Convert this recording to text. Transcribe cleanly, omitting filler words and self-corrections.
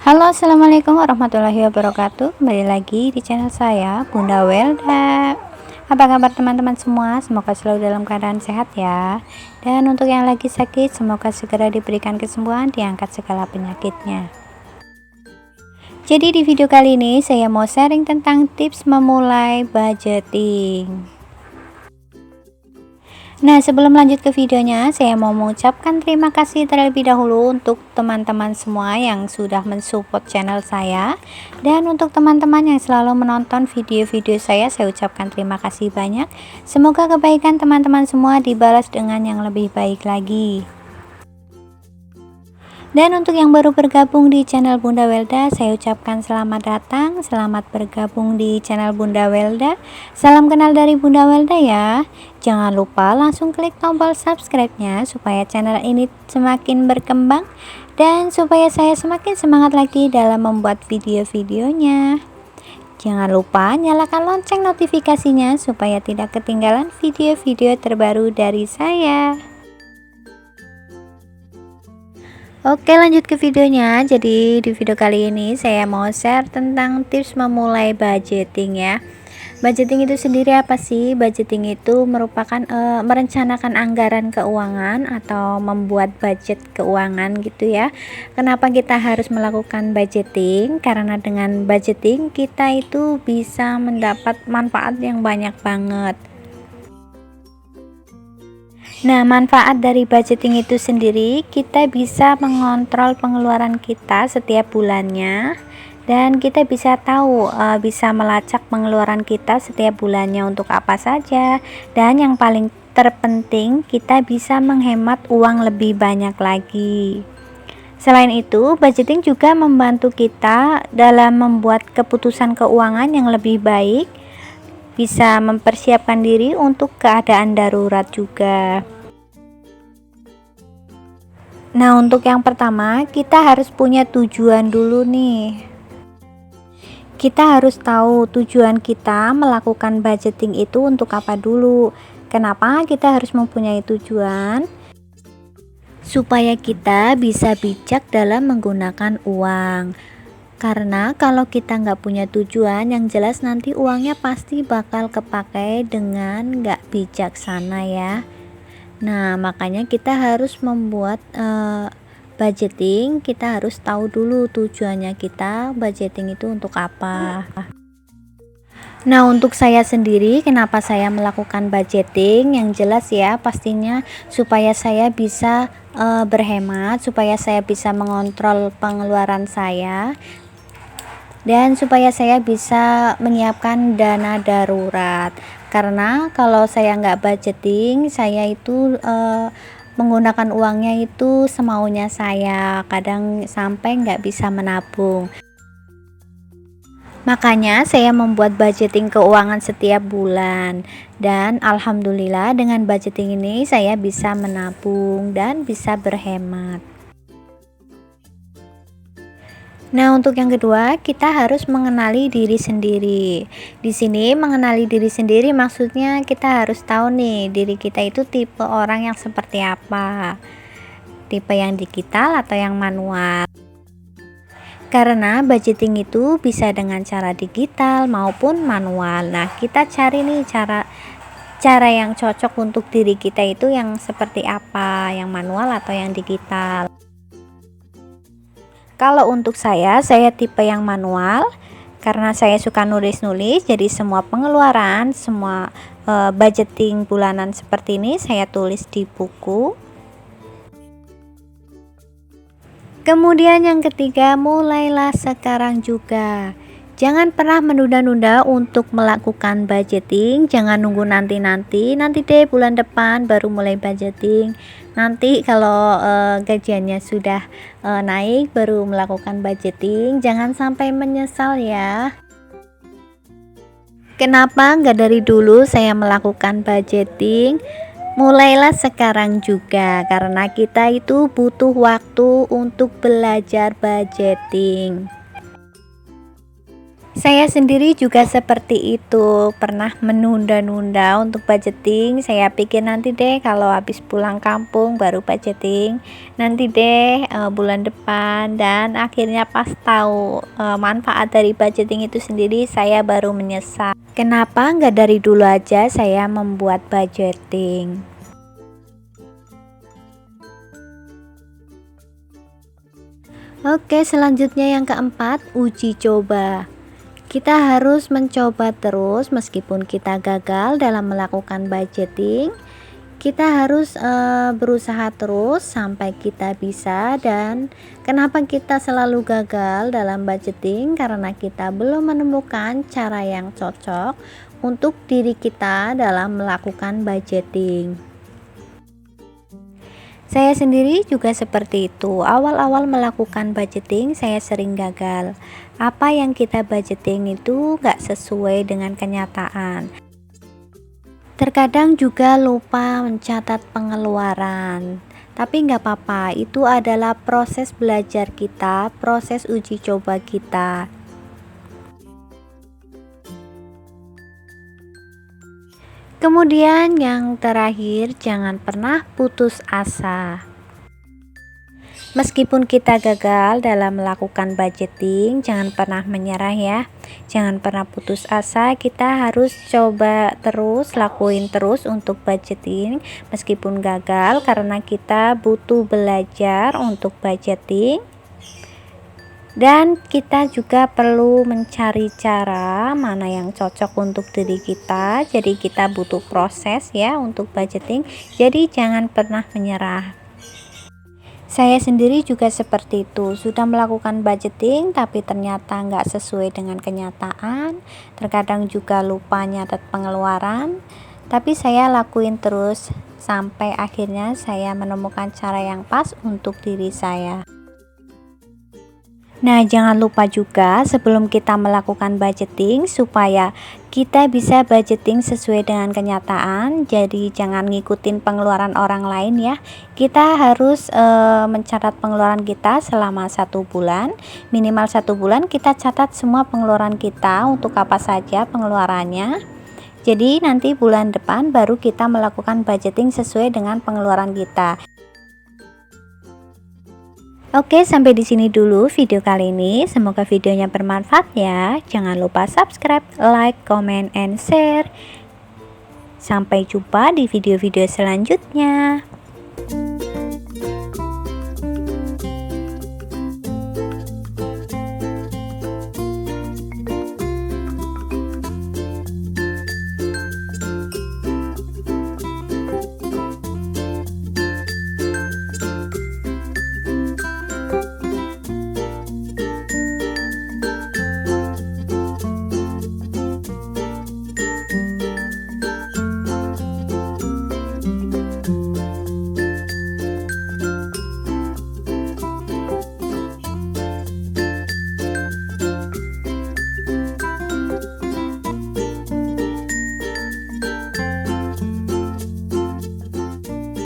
Halo, assalamualaikum warahmatullahi wabarakatuh. Kembali lagi di channel saya, Bunda Welda. Apa kabar teman-teman semua? Semoga selalu dalam keadaan sehat ya. Dan untuk yang lagi sakit, semoga segera diberikan kesembuhan, diangkat segala penyakitnya. Jadi di video kali ini saya mau sharing tentang tips memulai budgeting. Nah, sebelum lanjut ke videonya, saya mau mengucapkan terima kasih terlebih dahulu untuk teman-teman semua yang sudah mensupport channel saya. Dan untuk teman-teman yang selalu menonton video-video saya ucapkan terima kasih banyak. Semoga kebaikan teman-teman semua dibalas dengan yang lebih baik lagi. Dan untuk yang baru bergabung di channel Bunda Welda, saya ucapkan selamat datang, selamat bergabung di channel Bunda Welda. Salam kenal dari Bunda Welda ya. Jangan lupa langsung klik tombol subscribe-nya supaya channel ini semakin berkembang dan supaya saya semakin semangat lagi dalam membuat video-videonya. Jangan lupa nyalakan lonceng notifikasinya supaya tidak ketinggalan video-video terbaru dari saya. Oke, lanjut ke videonya. Jadi di video kali ini saya mau share tentang tips memulai budgeting ya. Budgeting itu sendiri apa sih? Budgeting itu merupakan merencanakan anggaran keuangan atau membuat budget keuangan gitu ya. Kenapa kita harus melakukan budgeting? Karena dengan budgeting kita itu bisa mendapat manfaat yang banyak banget. Nah, manfaat dari budgeting itu sendiri, kita bisa mengontrol pengeluaran kita setiap bulannya dan kita bisa tahu, bisa melacak pengeluaran kita setiap bulannya untuk apa saja, dan yang paling terpenting kita bisa menghemat uang lebih banyak lagi. Selain itu, budgeting juga membantu kita dalam membuat keputusan keuangan yang lebih baik, bisa mempersiapkan diri untuk keadaan darurat juga. Nah, untuk yang pertama, kita harus punya tujuan dulu nih. Kita harus tahu tujuan kita melakukan budgeting itu untuk apa dulu. Kenapa kita harus mempunyai tujuan? Supaya kita bisa bijak dalam menggunakan uang. Karena kalau kita nggak punya tujuan, yang jelas nanti uangnya pasti bakal kepakai dengan nggak bijaksana ya. Nah, makanya kita harus membuat budgeting. Kita harus tahu dulu tujuannya kita budgeting itu untuk apa. Nah, untuk saya sendiri, kenapa saya melakukan budgeting? Yang jelas ya, pastinya supaya saya bisa berhemat, supaya saya bisa mengontrol pengeluaran saya, dan supaya saya bisa menyiapkan dana darurat. Karena kalau saya nggak budgeting, saya itu menggunakan uangnya itu semaunya saya, kadang sampai nggak bisa menabung. Makanya saya membuat budgeting keuangan setiap bulan, dan alhamdulillah dengan budgeting ini saya bisa menabung dan bisa berhemat. Nah, untuk yang kedua, kita harus mengenali diri sendiri. Di sini mengenali diri sendiri maksudnya kita harus tahu nih diri kita itu tipe orang yang seperti apa. Tipe yang digital atau yang manual. Karena budgeting itu bisa dengan cara digital maupun manual. Nah, kita cari nih cara yang cocok untuk diri kita itu yang seperti apa, yang manual atau yang digital. Kalau untuk saya tipe yang manual karena saya suka nulis-nulis, jadi semua pengeluaran, semua budgeting bulanan seperti ini saya tulis di buku. Kemudian yang ketiga, mulailah sekarang juga. Jangan pernah menunda-nunda untuk melakukan budgeting. Jangan nunggu nanti deh bulan depan baru mulai budgeting. Nanti kalau gajiannya sudah naik baru melakukan budgeting. Jangan sampai menyesal ya. Kenapa nggak dari dulu saya melakukan budgeting? Mulailah sekarang juga, karena kita itu butuh waktu untuk belajar budgeting. Saya sendiri juga seperti itu, pernah menunda-nunda untuk budgeting. Saya pikir nanti deh kalau habis pulang kampung baru budgeting, nanti deh bulan depan, dan akhirnya pas tahu manfaat dari budgeting itu sendiri, saya baru menyesal. Kenapa nggak dari dulu aja saya membuat budgeting? Oke, selanjutnya yang keempat, uji coba. Kita harus mencoba terus meskipun kita gagal dalam melakukan budgeting. Kita harus berusaha terus sampai kita bisa. Dan kenapa kita selalu gagal dalam budgeting? Karena kita belum menemukan cara yang cocok untuk diri kita dalam melakukan budgeting. Saya sendiri juga seperti itu. Awal-awal melakukan budgeting saya sering gagal. Apa yang kita budgeting itu gak sesuai dengan kenyataan. Terkadang juga lupa mencatat pengeluaran. Tapi nggak apa-apa, itu adalah proses belajar kita, proses uji coba kita. Kemudian yang terakhir, jangan pernah putus asa. Meskipun kita gagal dalam melakukan budgeting, jangan pernah menyerah ya. Jangan pernah putus asa, kita harus coba terus, lakuin terus untuk budgeting meskipun gagal, karena kita butuh belajar untuk budgeting. Dan kita juga perlu mencari cara mana yang cocok untuk diri kita. Jadi kita butuh proses ya untuk budgeting. Jadi jangan pernah menyerah. Saya sendiri juga seperti itu, sudah melakukan budgeting tapi ternyata nggak sesuai dengan kenyataan. Terkadang juga lupa nyatet pengeluaran, tapi saya lakuin terus sampai akhirnya saya menemukan cara yang pas untuk diri saya. Nah, jangan lupa juga sebelum kita melakukan budgeting supaya kita bisa budgeting sesuai dengan kenyataan. Jadi jangan ngikutin pengeluaran orang lain ya. Kita harus mencatat pengeluaran kita selama 1 bulan. Minimal 1 bulan kita catat semua pengeluaran kita, untuk apa saja pengeluarannya. Jadi nanti bulan depan baru kita melakukan budgeting sesuai dengan pengeluaran kita. Oke, sampai di sini dulu video kali ini. Semoga videonya bermanfaat ya. Jangan lupa subscribe, like, comment, and share. Sampai jumpa di video-video selanjutnya.